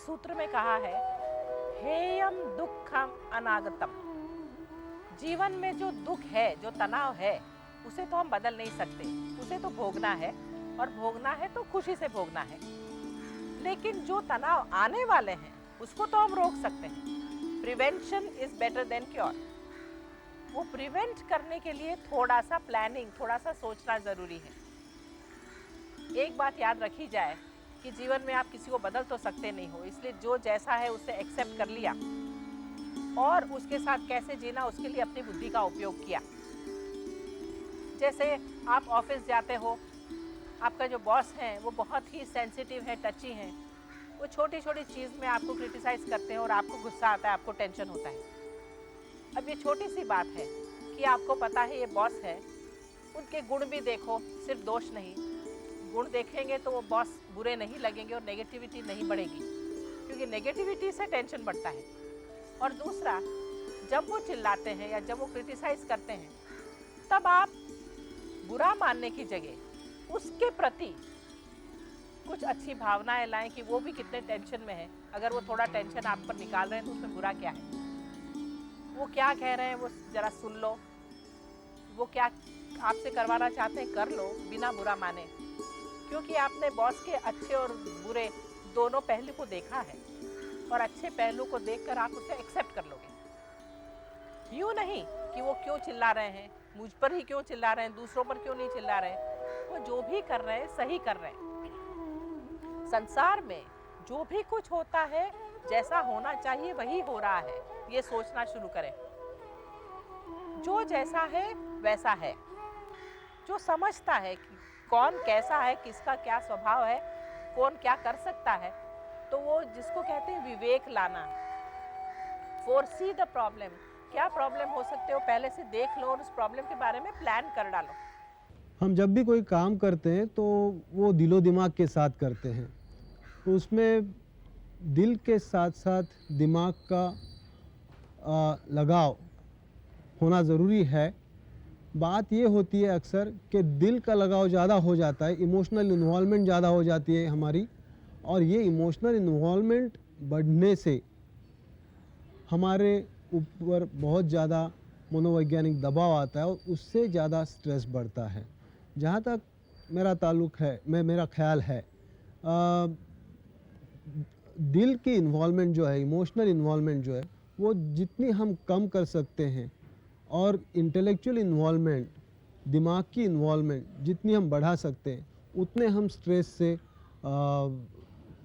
सूत्र में कहा है, हेयम दुखम अनागतम। जीवन में जो दुख है, जो तनाव है, उसे तो हम बदल नहीं सकते, उसे तो भोगना है, और भोगना है तो खुशी से भोगना है। लेकिन जो तनाव आने वाले हैं उसको तो हम रोक सकते हैं। Prevention is better than cure. वो प्रिवेंट करने के लिए थोड़ा सा प्लानिंग, थोड़ा सा सोचना जरूरी है। एक बात याद रखी जाए कि जीवन में आप किसी को बदल तो सकते नहीं हो, इसलिए जो जैसा है उसे एक्सेप्ट कर लिया और उसके साथ कैसे जीना उसके लिए अपनी बुद्धि का उपयोग किया। जैसे आप ऑफिस जाते हो, आपका जो बॉस है वो बहुत ही सेंसिटिव है, टची है, वो छोटी छोटी चीज़ में आपको क्रिटिसाइज करते हैं और आपको गुस्सा आता है, आपको टेंशन होता है। अब ये छोटी सी बात है कि आपको पता है ये बॉस है, उनके गुण भी देखो, सिर्फ दोष नहीं, गुण देखेंगे तो वो बॉस बुरे नहीं लगेंगे और नेगेटिविटी नहीं बढ़ेगी, क्योंकि नेगेटिविटी से टेंशन बढ़ता है। और दूसरा, जब वो चिल्लाते हैं या जब वो क्रिटिसाइज करते हैं, तब आप बुरा मानने की जगह उसके प्रति कुछ अच्छी भावनाएं लाएं कि वो भी कितने टेंशन में है। अगर वो थोड़ा टेंशन आप पर निकाल रहे हैं तो उसमें बुरा क्या है, वो क्या कह रहे हैं वो जरा सुन लो, वो क्या आपसे करवाना चाहते हैं कर लो, बिना बुरा माने, क्योंकि आपने बॉस के अच्छे और बुरे दोनों पहलू को देखा है और अच्छे पहलू को देखकर आप उसे एक्सेप्ट कर लोगे। यूँ नहीं कि वो क्यों चिल्ला रहे हैं, मुझ पर ही क्यों चिल्ला रहे हैं, दूसरों पर क्यों नहीं चिल्ला रहे हैं, वो जो भी कर रहे हैं सही कर रहे हैं। संसार में जो भी कुछ होता है जैसा होना चाहिए वही हो रहा है, ये सोचना शुरू करें। जो जैसा है वैसा है। जो समझता है कि कौन कैसा है, किसका क्या स्वभाव है, कौन क्या कर सकता है, तो वो जिसको कहते हैं विवेक लाना, फोरसी द प्रॉब्लम, क्या प्रॉब्लम हो सकते हो पहले से देख लो और उस प्रॉब्लम के बारे में प्लान कर डालो। हम जब भी कोई काम करते हैं तो वो दिलो दिमाग के साथ करते हैं, तो उसमें दिल के साथ साथ दिमाग का लगाव होना ज़रूरी है। बात ये होती है अक्सर कि दिल का लगाव ज़्यादा हो जाता है, इमोशनल इन्वॉल्वमेंट ज़्यादा हो जाती है हमारी, और ये इमोशनल इन्वॉल्वमेंट बढ़ने से हमारे ऊपर बहुत ज़्यादा मनोवैज्ञानिक दबाव आता है और उससे ज़्यादा स्ट्रेस बढ़ता है। जहाँ तक मेरा ताल्लुक़ है, मेरा ख्याल है, दिल की इन्वॉल्वमेंट जो है, इमोशनल इन्वॉल्वमेंट जो है, वो जितनी हम कम कर सकते हैं और इंटेलेक्चुअल इन्वॉल्वमेंट, दिमाग की इन्वॉल्वमेंट जितनी हम बढ़ा सकते हैं, उतने हम स्ट्रेस से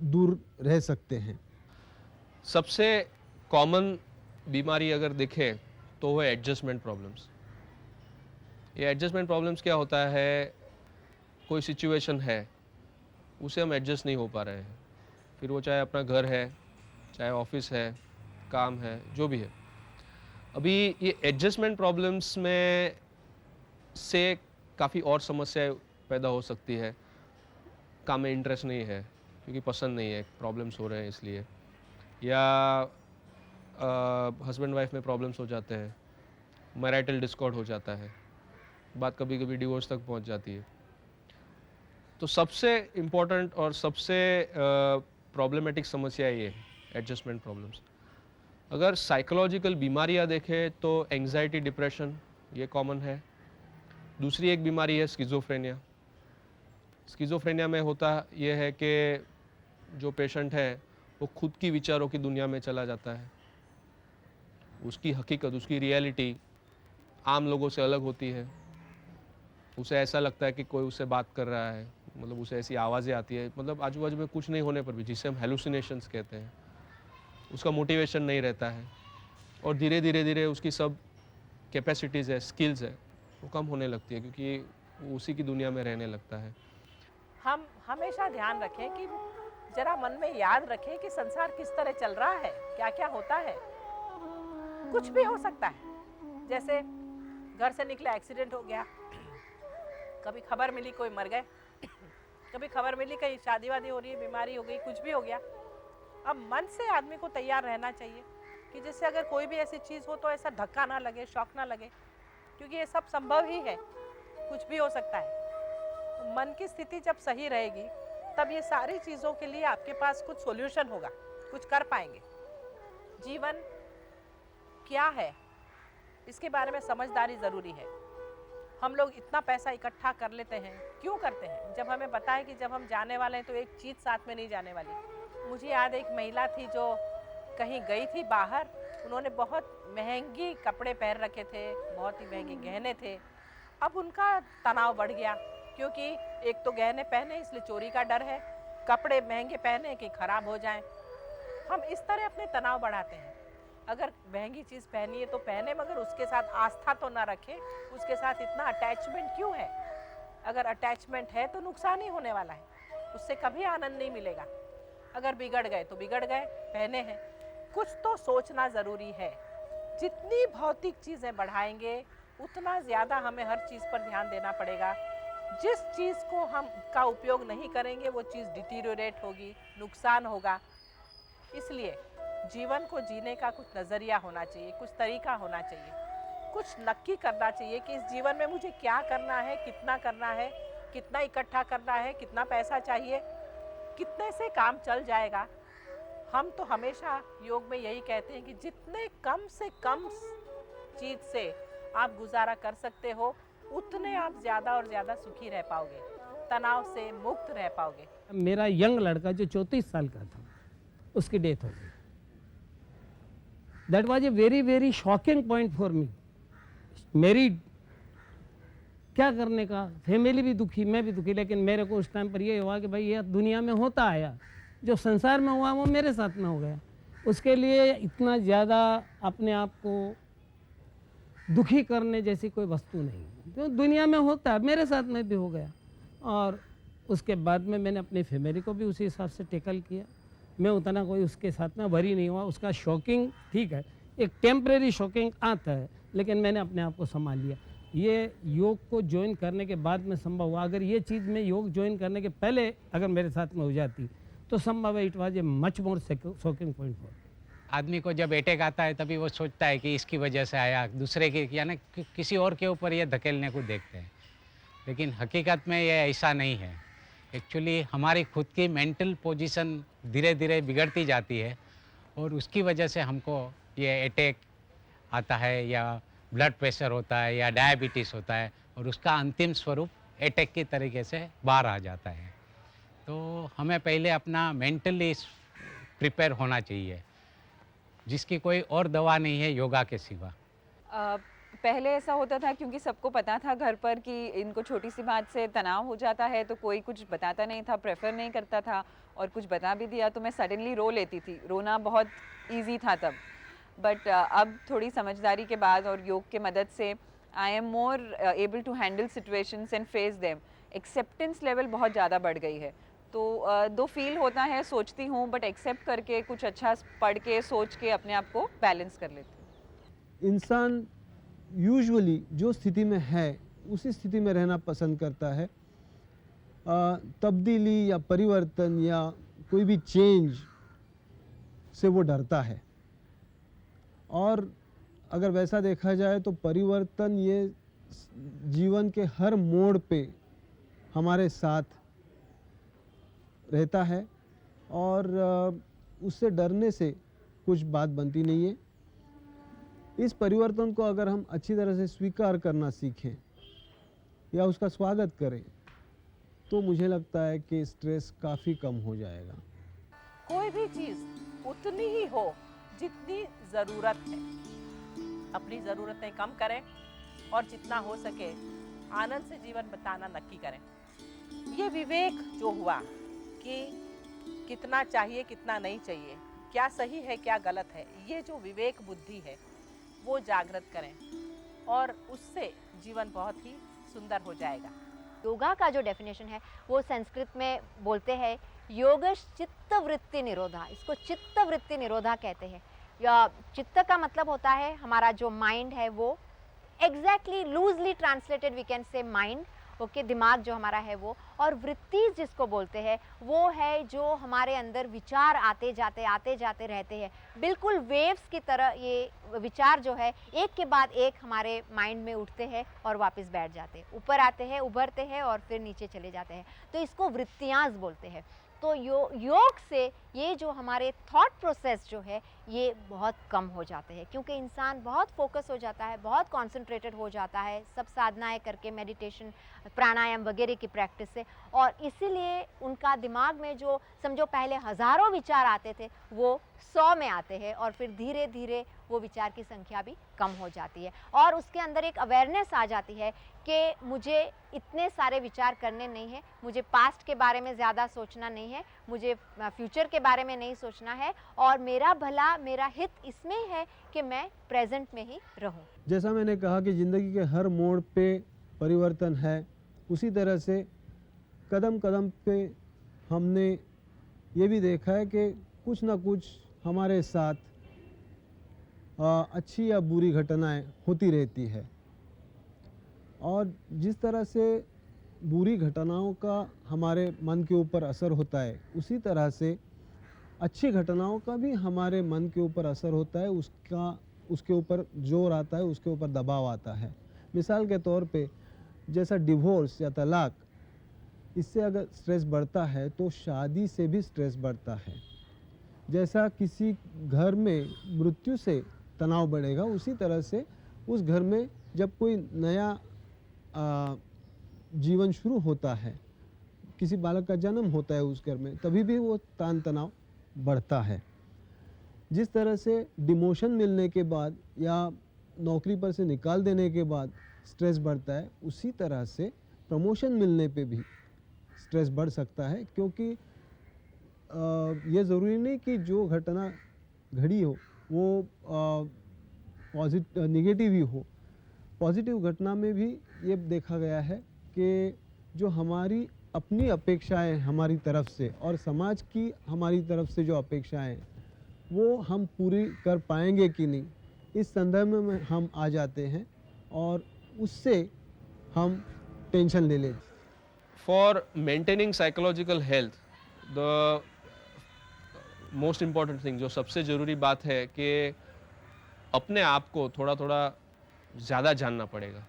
दूर रह सकते हैं। सबसे कॉमन बीमारी अगर देखें तो वो एडजस्टमेंट प्रॉब्लम्स। ये एडजस्टमेंट प्रॉब्लम्स क्या होता है, कोई सिचुएशन है उसे हम एडजस्ट नहीं हो पा रहे हैं, फिर वो चाहे अपना घर है, चाहे ऑफिस है, काम है, जो भी है। अभी ये एडजस्टमेंट प्रॉब्लम्स में से काफ़ी और समस्याएं पैदा हो सकती है। काम में इंटरेस्ट नहीं है क्योंकि पसंद नहीं है, प्रॉब्लम्स हो रहे हैं इसलिए, या हस्बैंड वाइफ में प्रॉब्लम्स हो जाते हैं, मैरिटल डिस्कॉर्ड हो जाता है, बात कभी कभी डिवोर्स तक पहुंच जाती है। तो सबसे इम्पोर्टेंट और सबसे प्रॉब्लमेटिक समस्या ये है एडजस्टमेंट प्रॉब्लम्स। अगर साइकोलॉजिकल बीमारियां देखें तो एंग्जाइटी, डिप्रेशन ये कॉमन है। दूसरी एक बीमारी है स्किज़ोफ्रेनिया। स्किज़ोफ्रेनिया में होता ये है कि जो पेशेंट है वो खुद की विचारों की दुनिया में चला जाता है, उसकी हकीकत, उसकी रियलिटी आम लोगों से अलग होती है। उसे ऐसा लगता है कि कोई उससे बात कर रहा है, मतलब उसे ऐसी आवाज़ें आती है, मतलब आजू बाजू में कुछ नहीं होने पर भी, जिसे हम हेलुसिनेशंस कहते हैं। उसका मोटिवेशन नहीं रहता है और धीरे धीरे उसकी सब कैपेसिटीज़ है, स्किल्स है, वो कम होने लगती है क्योंकि वो उसी की दुनिया में रहने लगता है। हम हमेशा ध्यान रखें कि जरा मन में याद रखें कि संसार किस तरह चल रहा है, क्या क्या होता है। कुछ भी हो सकता है, जैसे घर से निकले एक्सीडेंट हो गया, कभी खबर मिली कोई मर गए, कभी खबर मिली कहीं शादी वादी हो रही है, बीमारी हो गई, कुछ भी हो गया। अब मन से आदमी को तैयार रहना चाहिए कि जिससे अगर कोई भी ऐसी चीज़ हो तो ऐसा धक्का ना लगे, शॉक ना लगे, क्योंकि ये सब संभव ही है, कुछ भी हो सकता है। तो मन की स्थिति जब सही रहेगी तब ये सारी चीज़ों के लिए आपके पास कुछ सॉल्यूशन होगा। कुछ कर पाएंगे। जीवन क्या है इसके बारे में समझदारी ज़रूरी है। हम लोग इतना पैसा इकट्ठा कर लेते हैं, क्यों करते हैं? जब हमें पता है कि जब हम जाने वाले हैं तो एक चीज़ साथ में नहीं जाने वाली। मुझे याद एक महिला थी जो कहीं गई थी बाहर, उन्होंने बहुत महंगी कपड़े पहन रखे थे, बहुत ही महंगे गहने थे। अब उनका तनाव बढ़ गया, क्योंकि एक तो गहने पहने इसलिए चोरी का डर है, कपड़े महंगे पहने कि खराब हो जाएं। हम इस तरह अपने तनाव बढ़ाते हैं। अगर महंगी चीज़ पहनी है तो पहने, मगर उसके साथ आस्था तो ना रखें, उसके साथ इतना अटैचमेंट क्यों है? अगर अटैचमेंट है तो नुकसान ही होने वाला है, उससे कभी आनंद नहीं मिलेगा। अगर बिगड़ गए तो बिगड़ गए, पहने हैं। कुछ तो सोचना ज़रूरी है। जितनी भौतिक चीज़ें बढ़ाएंगे उतना ज़्यादा हमें हर चीज़ पर ध्यान देना पड़ेगा। जिस चीज़ को हम का उपयोग नहीं करेंगे वो चीज़ डिटीरियोरेट होगी, नुकसान होगा। इसलिए जीवन को जीने का कुछ नज़रिया होना चाहिए, कुछ तरीका होना चाहिए, कुछ नक्की करना चाहिए कि इस जीवन में मुझे क्या करना है, कितना करना है, कितना इकट्ठा करना है, कितना पैसा चाहिए, कितने से काम चल जाएगा। हम तो हमेशा योग में यही कहते हैं कि जितने कम से कम चीज़ से आप गुजारा कर सकते हो उतने आप ज़्यादा और ज़्यादा सुखी रह पाओगे, तनाव से मुक्त रह पाओगे। मेरा यंग लड़का जो 34 साल का था, उसकी डेथ हो गई। That was a very very shocking point for me. मेरी क्या करने का, फैमिली भी दुखी, मैं भी दुखी, लेकिन मेरे को उस टाइम पर ये हुआ कि भाई ये दुनिया में होता आया, जो संसार में हुआ वो मेरे साथ में हो गया। उसके लिए इतना ज़्यादा अपने आप को दुखी करने जैसी कोई वस्तु नहीं, जो दुनिया में होता है मेरे साथ में भी हो गया। और उसके बाद में मैंने अपनी फैमिली को भी उसी हिसाब से टेकल किया। मैं उतना कोई उसके साथ में वरी नहीं हुआ। उसका शॉकिंग ठीक है, एक टेम्परेरी शॉकिंग आता है, लेकिन मैंने अपने आप को संभाल लिया। ये योग को ज्वाइन करने के बाद में संभव हुआ। अगर ये चीज़ मैं योग ज्वाइन करने के पहले अगर मेरे साथ में हो जाती तो संभव है it was a much more shocking point for. आदमी को जब अटैक आता है तभी वो सोचता है कि इसकी वजह से आया, दूसरे के यानी किसी और के ऊपर ये धकेलने को देखते हैं, लेकिन हकीकत में ये ऐसा नहीं है। एक्चुअली हमारी खुद की मेंटल पोजीशन धीरे धीरे बिगड़ती जाती है और उसकी वजह से हमको ये अटैक आता है या ब्लड प्रेशर होता है या डायबिटीज़ होता है, और उसका अंतिम स्वरूप अटैक की तरीके से बाहर आ जाता है। तो हमें पहले अपना मेंटली प्रिपेयर होना चाहिए, जिसकी कोई और दवा नहीं है योगा के सिवा। पहले ऐसा होता था क्योंकि सबको पता था घर पर कि इनको छोटी सी बात से तनाव हो जाता है, तो कोई कुछ बताता नहीं था, प्रेफर नहीं करता था, और कुछ बता भी दिया तो मैं सडनली रो लेती थी। रोना बहुत इजी था तब, बट अब थोड़ी समझदारी के बाद और योग के मदद से I am more able to handle situations and face them. Acceptance level बहुत ज़्यादा बढ़ गई है, तो दो फील होता है, सोचती हूँ बट एक्सेप्ट करके कुछ अच्छा पढ़ के सोच के अपने आप को बैलेंस कर लेती हूँ। इंसान यूजुअली जो स्थिति में है उसी स्थिति में रहना पसंद करता है। तब्दीली या परिवर्तन या कोई भी चेंज से वो डरता है। और अगर वैसा देखा जाए तो परिवर्तन ये जीवन के हर मोड़ पे हमारे साथ रहता है, और उससे डरने से कुछ बात बनती नहीं है। इस परिवर्तन को अगर हम अच्छी तरह से स्वीकार करना सीखें या उसका स्वागत करें तो मुझे लगता है कि स्ट्रेस काफ़ी कम हो जाएगा। कोई भी चीज़ उतनी ही हो जितनी ज़रूरत है। अपनी ज़रूरतें कम करें और जितना हो सके आनंद से जीवन बिताना नक्की करें। ये विवेक जो हुआ कि कितना चाहिए कितना नहीं चाहिए, क्या सही है क्या गलत है, ये जो विवेक बुद्धि है वो जागृत करें और उससे जीवन बहुत ही सुंदर हो जाएगा। योगा का जो डेफिनेशन है वो संस्कृत में बोलते हैं योगश चित्त वृत्ति निरोधा। इसको चित्त वृत्ति निरोधा कहते हैं। या चित्त का मतलब होता है हमारा जो माइंड है, वो exactly loosely translated we can say mind, okay, दिमाग जो हमारा है वो, और वृत्ति जिसको बोलते हैं वो है जो हमारे अंदर विचार आते जाते रहते हैं। बिल्कुल वेव्स की तरह ये विचार जो है एक के बाद एक हमारे माइंड में उठते हैं और वापस बैठ जाते हैं, ऊपर आते हैं, उभरते हैं और फिर नीचे चले जाते हैं। तो इसको वृत्तियाँ बोलते हैं। तो योग से ये जो हमारे थॉट प्रोसेस जो है ये बहुत कम हो जाते हैं, क्योंकि इंसान बहुत फोकस हो जाता है, बहुत कॉन्सेंट्रेटेड हो जाता है सब साधनाएं करके, मेडिटेशन, प्राणायाम वगैरह की प्रैक्टिस से, और इसीलिए उनका दिमाग में जो समझो पहले हज़ारों विचार आते थे वो 100 में आते हैं, और फिर धीरे धीरे वो विचार की संख्या भी कम हो जाती है, और उसके अंदर एक अवेयरनेस आ जाती है कि मुझे इतने सारे विचार करने नहीं है, मुझे पास्ट के बारे में ज़्यादा सोचना नहीं है, मुझे फ्यूचर के बारे में नहीं सोचना है, और मेरा भला, मेरा हित इसमें है कि मैं प्रेजेंट में ही रहूं। जैसा मैंने कहा कि ज़िंदगी के हर मोड़ पे परिवर्तन है, उसी तरह से कदम कदम पे हमने ये भी देखा है कि कुछ ना कुछ हमारे साथ अच्छी या बुरी घटनाएं होती रहती है, और जिस तरह से बुरी घटनाओं का हमारे मन के ऊपर असर होता है, उसी तरह से अच्छी घटनाओं का भी हमारे मन के ऊपर असर होता है, उसके ऊपर जोर आता है, उसके ऊपर दबाव आता है। मिसाल के तौर पे जैसा डिवोर्स या तलाक, इससे अगर स्ट्रेस बढ़ता है तो शादी से भी स्ट्रेस बढ़ता है। जैसा किसी घर में मृत्यु से तनाव बढ़ेगा, उसी तरह से उस घर में जब कोई नया जीवन शुरू होता है, किसी बालक का जन्म होता है उस घर में, तभी भी वो तान तनाव बढ़ता है। जिस तरह से डिमोशन मिलने के बाद या नौकरी पर से निकाल देने के बाद स्ट्रेस बढ़ता है, उसी तरह से प्रमोशन मिलने पे भी स्ट्रेस बढ़ सकता है, क्योंकि ये ज़रूरी नहीं कि जो घटना घड़ी हो वो नेगेटिव ही हो। पॉजिटिव घटना में भी ये देखा गया है कि जो हमारी अपनी अपेक्षाएं हमारी तरफ से और समाज की हमारी तरफ से जो अपेक्षाएं हैं वो हम पूरी कर पाएंगे कि नहीं, इस संदर्भ में हम आ जाते हैं और उससे हम टेंशन ले लेते हैं। For maintaining psychological health, the most important thing, जो सबसे ज़रूरी बात है कि अपने आप को थोड़ा थोड़ा ज़्यादा जानना पड़ेगा।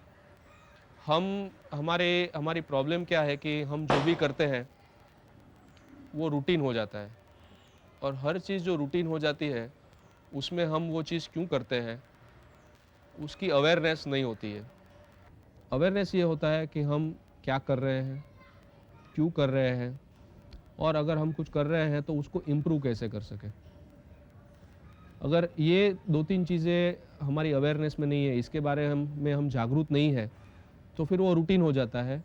हमारी प्रॉब्लम क्या है कि हम जो भी करते हैं वो रूटीन हो जाता है, और हर चीज़ जो रूटीन हो जाती है उसमें हम वो चीज़ क्यों करते हैं उसकी अवेयरनेस नहीं होती है। अवेयरनेस ये होता है कि हम क्या कर रहे हैं, क्यों कर रहे हैं, और अगर हम कुछ कर रहे हैं तो उसको इम्प्रूव कैसे कर सकें। अगर ये 2-3 चीज़ें हमारी अवेयरनेस में नहीं है, इसके बारे में हम जागरूक नहीं है, तो फिर वो रूटीन हो जाता है,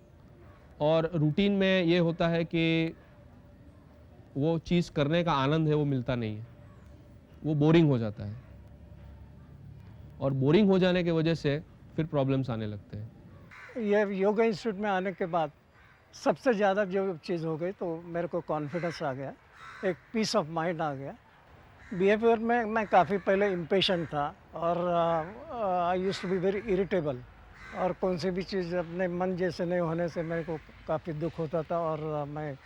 और रूटीन में ये होता है कि वो चीज़ करने का आनंद है वो मिलता नहीं है, वो बोरिंग हो जाता है, और बोरिंग हो जाने की वजह से फिर प्रॉब्लम्स आने लगते हैं। ये योगा इंस्टीट्यूट में आने के बाद सबसे ज़्यादा जो चीज़ हो गई तो मेरे को कॉन्फिडेंस आ गया, एक पीस ऑफ माइंड आ गया। बिहेवियर में मैं काफ़ी पहले इम्पेशेंट था और I used to be very irritable, और कौन सी भी चीज़ अपने मन जैसे नहीं होने से मेरे को काफ़ी दुख होता था और मैं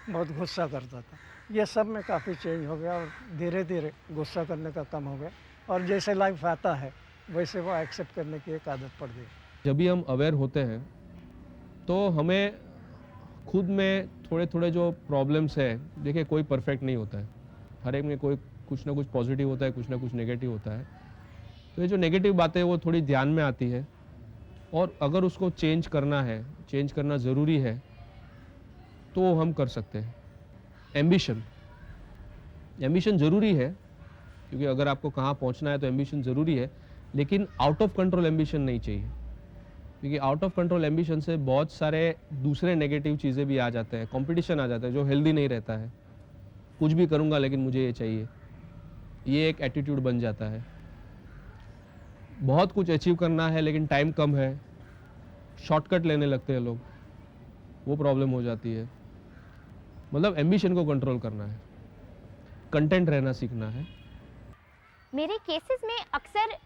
बहुत गुस्सा करता था। ये सब में काफ़ी चेंज हो गया और धीरे धीरे गुस्सा करने का कम हो गया, और जैसे लाइफ आता है वैसे वो एक्सेप्ट करने की एक आदत पड़ गई। जब भी हम अवेयर होते हैं तो हमें खुद में थोड़े थोड़े जो प्रॉब्लम्स है, देखिए कोई परफेक्ट नहीं होता है, हर एक में कोई कुछ ना कुछ पॉजिटिव होता है, कुछ ना कुछ नेगेटिव होता है। तो ये जो नेगेटिव बातें वो थोड़ी ध्यान में आती है, और अगर उसको चेंज करना है, चेंज करना ज़रूरी है, तो हम कर सकते हैं। एम्बिशन ज़रूरी है, क्योंकि अगर आपको कहाँ पहुँचना है तो एम्बिशन ज़रूरी है, लेकिन आउट ऑफ कंट्रोल एम्बिशन नहीं चाहिए, क्योंकि आउट ऑफ कंट्रोल एम्बिशन से बहुत सारे दूसरे नेगेटिव चीज़ें भी आ जाते हैं, कंपटीशन आ जाता है जो हेल्दी नहीं रहता है। कुछ भी करूँगा लेकिन मुझे ये चाहिए, ये एक एटीट्यूड बन जाता है। बहुत कुछ अचीव करना है लेकिन टाइम कम है, शॉर्टकट लेने लगते हैं लोग, वो प्रॉब्लम हो जाती है। मतलब एम्बिशन को कंट्रोल करना है, कंटेंट रहना सीखना है। मेरे केसेस में अक्सर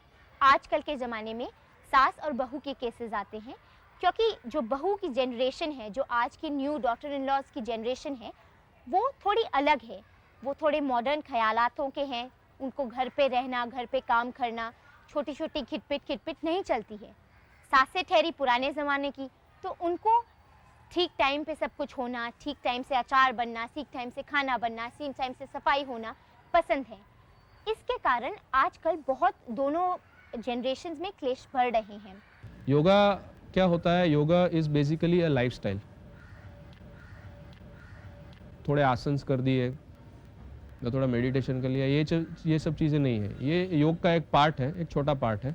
आजकल के ज़माने में सास और बहू के केसेस आते हैं, क्योंकि जो बहू की जनरेशन है, जो आज की न्यू डॉटर इन लॉज की जनरेशन है, वो थोड़ी अलग है, वो थोड़े मॉडर्न ख्यालातों के हैं। उनको घर पे रहना, घर पे काम करना, छोटी छोटी खिटपिट नहीं चलती है। सासें ठहरी पुराने ज़माने की, तो उनको ठीक टाइम पे सब कुछ होना, ठीक टाइम से अचार बनना, ठीक टाइम से खाना बनना, ठीक टाइम से सफाई होना पसंद है। इसके कारण आजकल बहुत दोनों जनरेशन्स में क्लेश बढ़ रहे हैं। योगा क्या होता है? Yoga is basically a lifestyle. थोड़े आसन्स कर दिए या थोड़ा मेडिटेशन कर लिया, ये सब चीज़ें नहीं है। ये योग का एक पार्ट है, एक छोटा पार्ट है।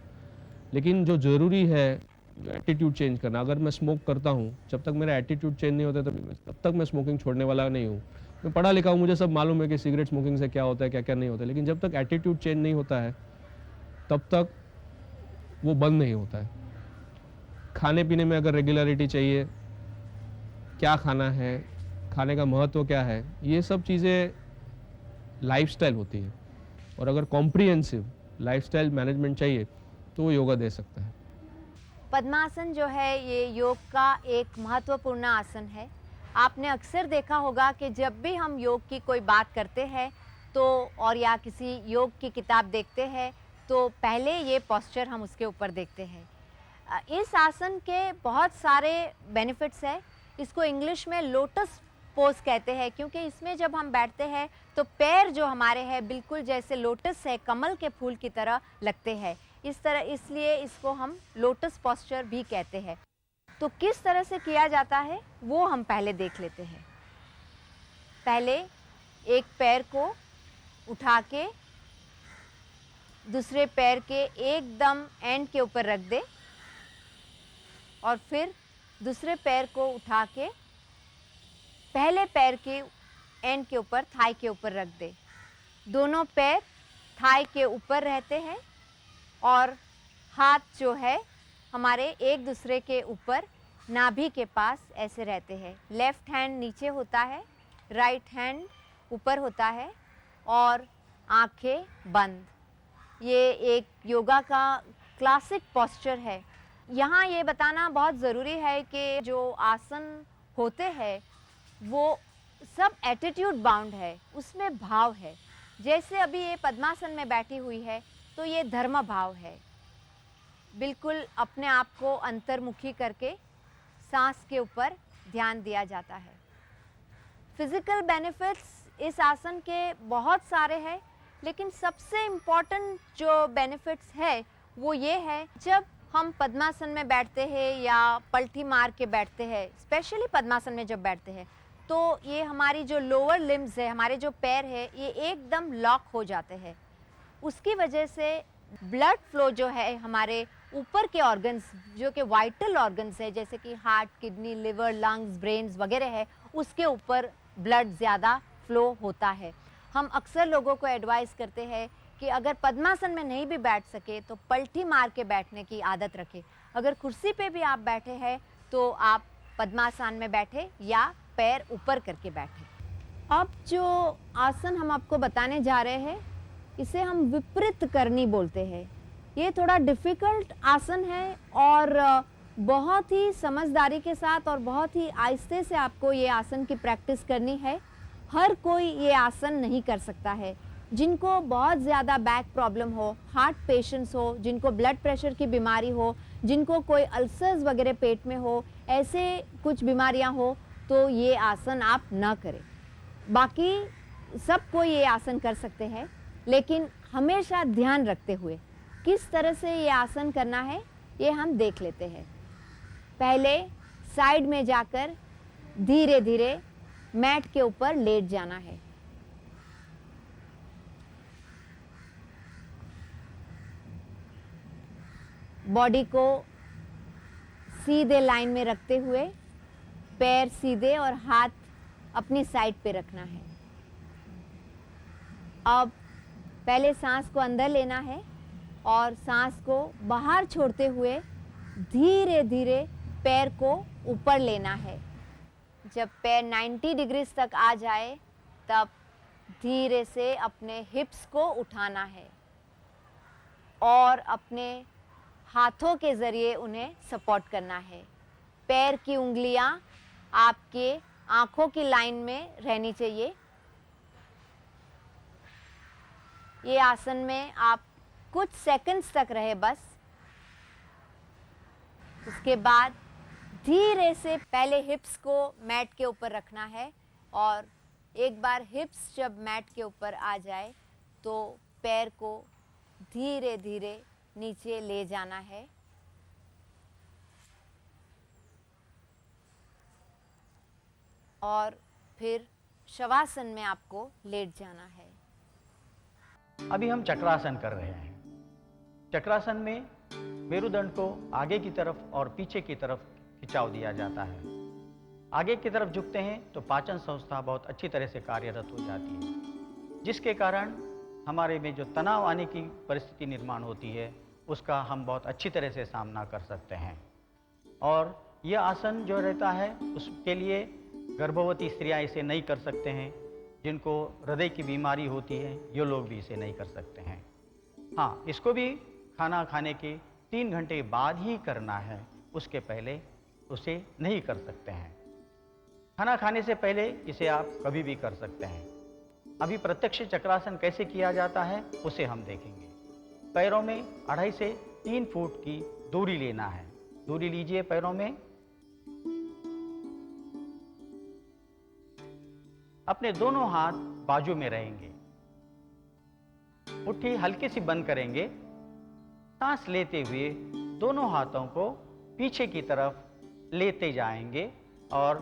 लेकिन जो ज़रूरी है एटीट्यूड चेंज करना। अगर मैं स्मोक करता हूँ, जब तक मेरा एटीट्यूड चेंज नहीं होता तब तक मैं स्मोकिंग छोड़ने वाला नहीं हूँ। मैं पढ़ा लिखा हूँ, मुझे सब मालूम है कि सिगरेट स्मोकिंग से क्या होता है, क्या क्या नहीं होता है। लेकिन जब तक एटीट्यूड चेंज नहीं होता है तब तक वो बंद नहीं होता है। खाने पीने में अगर रेगुलरिटी चाहिए, क्या खाना है, खाने का महत्व क्या है, ये सब चीज़ें लाइफस्टाइल होती है। और अगर कॉम्प्रिहेंसिव लाइफस्टाइल मैनेजमेंट चाहिए तो वो योगा दे सकता है। पद्मासन जो है ये योग का एक महत्वपूर्ण आसन है। आपने अक्सर देखा होगा कि जब भी हम योग की कोई बात करते हैं तो और या किसी योग की किताब देखते हैं तो पहले ये पोस्चर हम उसके ऊपर देखते हैं। इस आसन के बहुत सारे बेनिफिट्स हैं। इसको इंग्लिश में लोटस पोज कहते हैं क्योंकि इसमें जब हम बैठते हैं तो पैर जो हमारे हैं बिल्कुल जैसे लोटस है, कमल के फूल की तरह लगते हैं। इसलिए इसको हम लोटस पोस्चर भी कहते हैं। तो किस तरह से किया जाता है वो हम पहले देख लेते हैं। पहले एक पैर को उठा के दूसरे पैर के एकदम एंड के ऊपर रख दे और फिर दूसरे पैर को उठा के पहले पैर के एंड के ऊपर, थाई के ऊपर रख दे। दोनों पैर थाई के ऊपर रहते हैं और हाथ जो है हमारे एक दूसरे के ऊपर नाभि के पास ऐसे रहते हैं। लेफ्ट हैंड नीचे होता है, राइट हैंड ऊपर होता है और आंखें बंद। ये एक योगा का क्लासिक पोस्चर है। यहाँ ये बताना बहुत ज़रूरी है कि जो आसन होते हैं वो सब एटीट्यूड बाउंड है, उसमें भाव है। जैसे अभी ये पद्मासन में बैठी हुई है तो ये धर्म भाव है। बिल्कुल अपने आप को अंतर्मुखी करके सांस के ऊपर ध्यान दिया जाता है। फिजिकल बेनिफिट्स इस आसन के बहुत सारे हैं, लेकिन सबसे इम्पॉर्टेंट जो बेनिफिट्स है वो ये है, जब हम पद्मासन में बैठते हैं या पलटी मार के बैठते हैं, स्पेशली पद्मासन में जब बैठते हैं तो ये हमारी जो लोअर लिम्स है, हमारे जो पैर है, ये एकदम लॉक हो जाते हैं। उसकी वजह से ब्लड फ्लो जो है हमारे ऊपर के ऑर्गन्स जो कि वाइटल ऑर्गन्स है जैसे कि heart, kidney, liver, lungs, brains वगैरह है, उसके ऊपर ब्लड ज़्यादा फ्लो होता है। हम अक्सर लोगों को एडवाइस करते हैं कि अगर पद्मासन में नहीं भी बैठ सके तो पलटी मार के बैठने की आदत रखें। अगर कुर्सी पे भी आप बैठे हैं तो आप पद्मासन में बैठे या पैर ऊपर करके बैठे। अब जो आसन हम आपको बताने जा रहे हैं इसे हम विपरीत करनी बोलते हैं। ये थोड़ा डिफ़िकल्ट आसन है और बहुत ही समझदारी के साथ और बहुत ही आहिस्ते से आपको ये आसन की प्रैक्टिस करनी है। हर कोई ये आसन नहीं कर सकता है। जिनको बहुत ज़्यादा बैक प्रॉब्लम हो, हार्ट पेशेंट्स हो, जिनको ब्लड प्रेशर की बीमारी हो, जिनको कोई अल्सर्स वगैरह पेट में हो, ऐसे कुछ बीमारियां हो तो ये आसन आप ना करें। बाकी सब कोई ये आसन कर सकते हैं, लेकिन हमेशा ध्यान रखते हुए किस तरह से ये आसन करना है ये हम देख लेते हैं। पहले साइड में जाकर धीरे धीरे मैट के ऊपर लेट जाना है। बॉडी को सीधे लाइन में रखते हुए पैर सीधे और हाथ अपनी साइड पे रखना है। अब पहले सांस को अंदर लेना है और सांस को बाहर छोड़ते हुए धीरे धीरे पैर को ऊपर लेना है। जब पैर 90 डिग्री तक आ जाए तब धीरे से अपने हिप्स को उठाना है और अपने हाथों के ज़रिए उन्हें सपोर्ट करना है। पैर की उंगलियां आपके आँखों की लाइन में रहनी चाहिए। ये आसन में आप कुछ सेकंड्स तक रहे बस। उसके बाद धीरे से पहले हिप्स को मैट के ऊपर रखना है और एक बार हिप्स जब मैट के ऊपर आ जाए तो पैर को धीरे धीरे नीचे ले जाना है। और फिर शवासन में आपको लेट जाना है। अभी हम चक्रासन कर रहे हैं। चक्रासन में मेरुदंड को आगे की तरफ और पीछे की तरफ खिंचाव दिया जाता है। आगे की तरफ झुकते हैं तो पाचन संस्था बहुत अच्छी तरह से कार्यरत हो जाती है, जिसके कारण हमारे में जो तनाव आने की परिस्थिति निर्माण होती है उसका हम बहुत अच्छी तरह से सामना कर सकते हैं। और यह आसन जो रहता है उसके लिए गर्भवती स्त्रियां इसे नहीं कर सकते हैं, जिनको हृदय की बीमारी होती है ये लोग भी इसे नहीं कर सकते हैं। हाँ, इसको भी खाना खाने के 3 घंटे बाद ही करना है, उसके पहले उसे नहीं कर सकते हैं। खाना खाने से पहले इसे आप कभी भी कर सकते हैं। अभी प्रत्यक्ष चक्रासन कैसे किया जाता है उसे हम देखेंगे। पैरों में 2.5 से 3 फुट की दूरी लेना है। दूरी लीजिए पैरों में। अपने दोनों हाथ बाजू में रहेंगे। मुट्ठी हल्की सी बंद करेंगे। सांस लेते हुए दोनों हाथों को पीछे की तरफ लेते जाएंगे और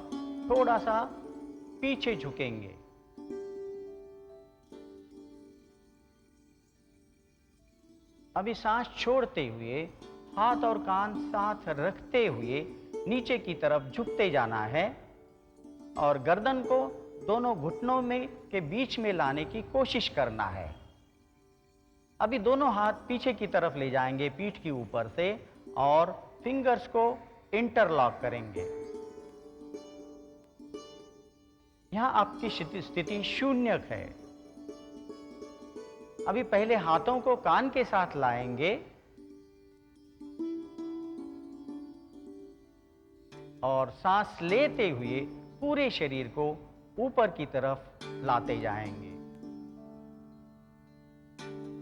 थोड़ा सा पीछे झुकेंगे। अभी सांस छोड़ते हुए हाथ और कान साथ रखते हुए नीचे की तरफ झुकते जाना है और गर्दन को दोनों घुटनों में के बीच में लाने की कोशिश करना है। अभी दोनों हाथ पीछे की तरफ ले जाएंगे पीठ के ऊपर से और फिंगर्स को इंटरलॉक करेंगे। यहां आपकी स्थिति शून्य है। अभी पहले हाथों को कान के साथ लाएंगे और सांस लेते हुए पूरे शरीर को ऊपर की तरफ लाते जाएंगे।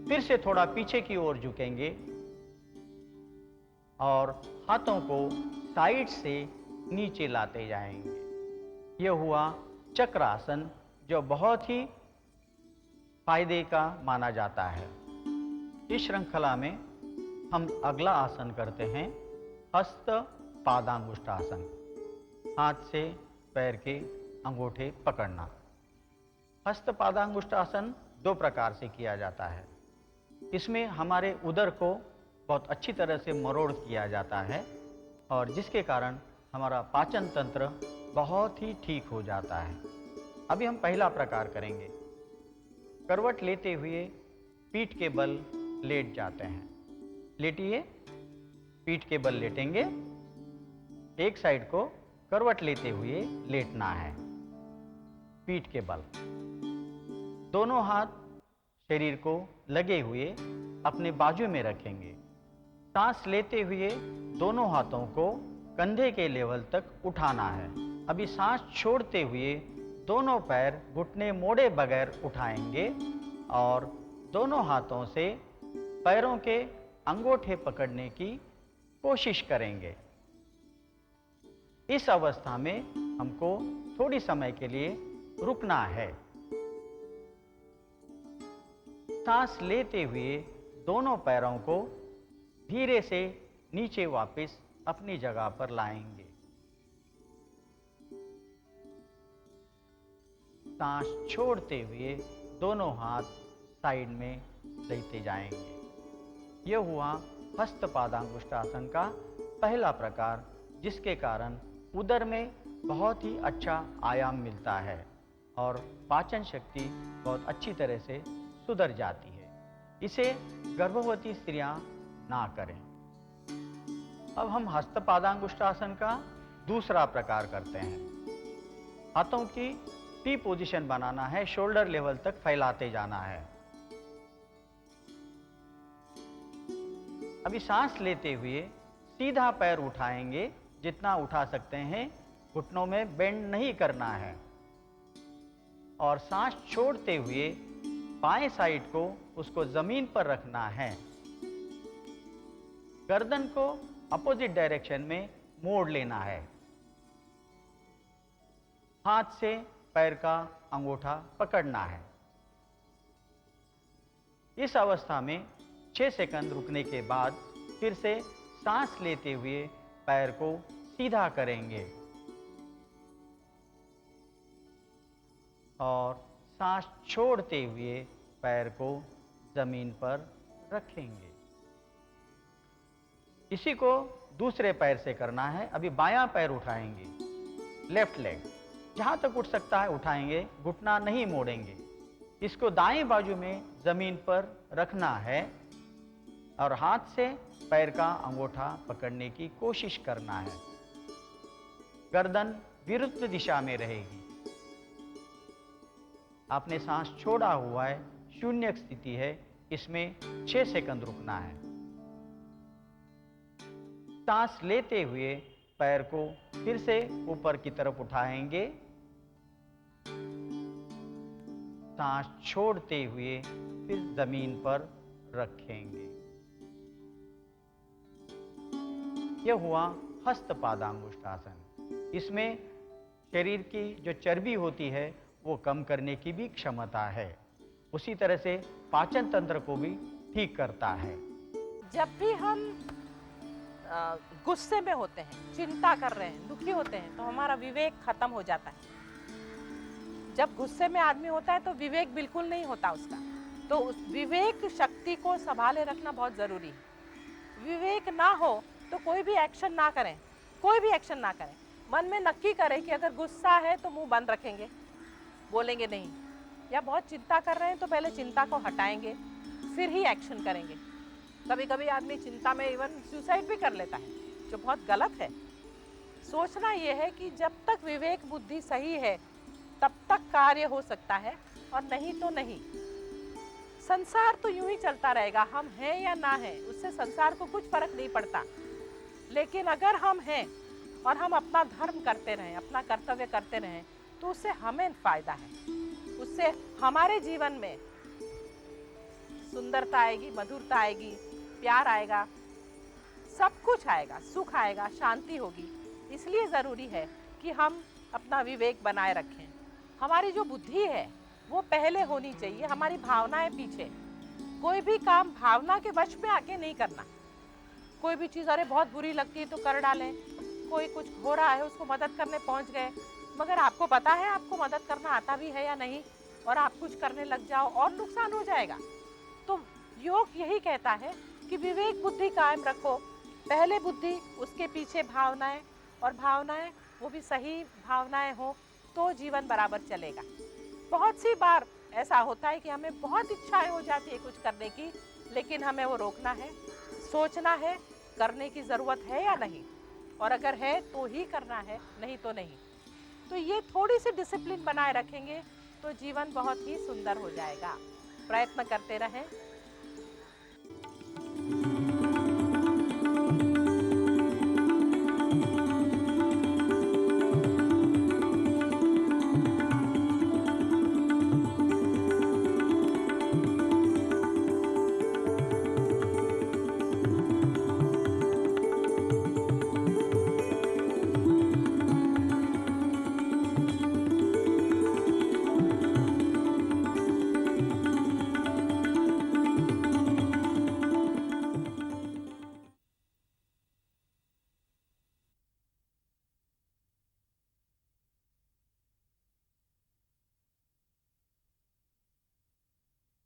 फिर से थोड़ा पीछे की ओर झुकेंगे और हाथों को साइड से नीचे लाते जाएंगे। यह हुआ चक्रासन, जो बहुत ही फायदे का माना जाता है। इस श्रृंखला में हम अगला आसन करते हैं हस्त पादांगुष्ठासन। हाथ से पैर के अंगूठे पकड़ना। हस्त पादांगुष्ठासन 2 प्रकार से किया जाता है। इसमें हमारे उदर को बहुत अच्छी तरह से मरोड़ किया जाता है और जिसके कारण हमारा पाचन तंत्र बहुत ही ठीक हो जाता है। अभी हम पहला प्रकार करेंगे। करवट लेते हुए पीठ के बल लेट जाते हैं। लेटिए, पीठ के बल लेटेंगे। एक साइड को करवट लेते हुए लेटना है। पीठ के बल, दोनों हाथ शरीर को लगे हुए अपने बाजू में रखेंगे। सांस लेते हुए दोनों हाथों को कंधे के लेवल तक उठाना है। अभी सांस छोड़ते हुए दोनों पैर घुटने मोड़े बगैर उठाएंगे और दोनों हाथों से पैरों के अंगूठे पकड़ने की कोशिश करेंगे। इस अवस्था में हमको थोड़ी समय के लिए रुकना है। सांस लेते हुए दोनों पैरों को धीरे से नीचे वापस अपनी जगह पर लाएंगे। सांस छोड़ते हुए दोनों हाथ साइड में लेते जाएंगे। यह हुआ हस्त पादांगुष्ठासन का पहला प्रकार, जिसके कारण उदर में बहुत ही अच्छा आयाम मिलता है और पाचन शक्ति बहुत अच्छी तरह से सुधर जाती है। इसे गर्भवती स्त्रियां ना करें। अब हम हस्त पादांगुष्ठासन का दूसरा प्रकार करते हैं। हाथों की टी पोजीशन बनाना है, शोल्डर लेवल तक फैलाते जाना है। अभी सांस लेते हुए सीधा पैर उठाएंगे, जितना उठा सकते हैं। घुटनों में बेंड नहीं करना है और सांस छोड़ते हुए बाएं साइड को उसको जमीन पर रखना है। गर्दन को अपोजिट डायरेक्शन में मोड़ लेना है। हाथ से पैर का अंगूठा पकड़ना है। इस अवस्था में 6 सेकंड रुकने के बाद फिर से सांस लेते हुए पैर को सीधा करेंगे और सांस छोड़ते हुए पैर को जमीन पर रखेंगे। इसी को दूसरे पैर से करना है। अभी बायां पैर उठाएंगे, लेफ्ट लेग जहां तक उठ सकता है उठाएंगे, घुटना नहीं मोड़ेंगे। इसको दाएं बाजू में जमीन पर रखना है और हाथ से पैर का अंगूठा पकड़ने की कोशिश करना है। गर्दन विरुद्ध दिशा में रहेगी। आपने सांस छोड़ा हुआ है, शून्य स्थिति है, इसमें 6 सेकंड रुकना है। सांस लेते हुए पैर को फिर से ऊपर की तरफ उठाएंगे, सांस छोड़ते हुए फिर जमीन पर रखेंगे। यह हुआ हस्तपादांगुष्ठासन। इसमें शरीर की जो चर्बी होती है वो कम करने की भी क्षमता है। उसी तरह से पाचन तंत्र को भी ठीक करता है। जब भी हम गुस्से में होते हैं, चिंता कर रहे हैं, दुखी होते हैं, तो हमारा विवेक खत्म हो जाता है। जब गुस्से में आदमी होता है तो विवेक बिल्कुल नहीं होता उसका। तो उस विवेक शक्ति को संभाले रखना बहुत जरूरी है। विवेक ना हो तो कोई भी एक्शन ना करें, कोई भी एक्शन ना करें। मन में नक्की करें कि अगर गुस्सा है तो मुंह बंद रखेंगे, बोलेंगे नहीं, या बहुत चिंता कर रहे हैं तो पहले चिंता को हटाएंगे, फिर ही एक्शन करेंगे। कभी कभी आदमी चिंता में इवन सुसाइड भी कर लेता है, जो बहुत गलत है। सोचना यह है कि जब तक विवेक बुद्धि सही है तब तक कार्य हो सकता है, और नहीं तो नहीं। संसार तो यूं ही चलता रहेगा, हम हैं या ना हैं उससे संसार को कुछ फर्क नहीं पड़ता। लेकिन अगर हम हैं और हम अपना धर्म करते रहें, अपना कर्तव्य करते रहें, तो उससे हमें फायदा है। उससे हमारे जीवन में सुंदरता आएगी, मधुरता आएगी, प्यार आएगा, सब कुछ आएगा, सुख आएगा, शांति होगी। इसलिए ज़रूरी है कि हम अपना विवेक बनाए रखें। हमारी जो बुद्धि है वो पहले होनी चाहिए, हमारी भावनाएं पीछे। कोई भी काम भावना के वश में आके नहीं करना। कोई भी चीज़ अरे बहुत बुरी लगती है तो कर डालें, कोई कुछ हो रहा है उसको मदद करने पहुंच गए, मगर आपको पता है आपको मदद करना आता भी है या नहीं, और आप कुछ करने लग जाओ और नुकसान हो जाएगा। तो योग यही कहता है कि विवेक बुद्धि कायम रखो। पहले बुद्धि, उसके पीछे भावनाएं, और भावनाएं वो भी सही भावनाएं हो तो जीवन बराबर चलेगा। बहुत सी बार ऐसा होता है कि हमें बहुत इच्छाएं हो जाती है कुछ करने की, लेकिन हमें वो रोकना है, सोचना है करने की ज़रूरत है या नहीं, और अगर है तो ही करना है, नहीं तो नहीं। तो ये थोड़ी सी डिसिप्लिन बनाए रखेंगे तो जीवन बहुत ही सुंदर हो जाएगा। प्रयत्न करते रहें।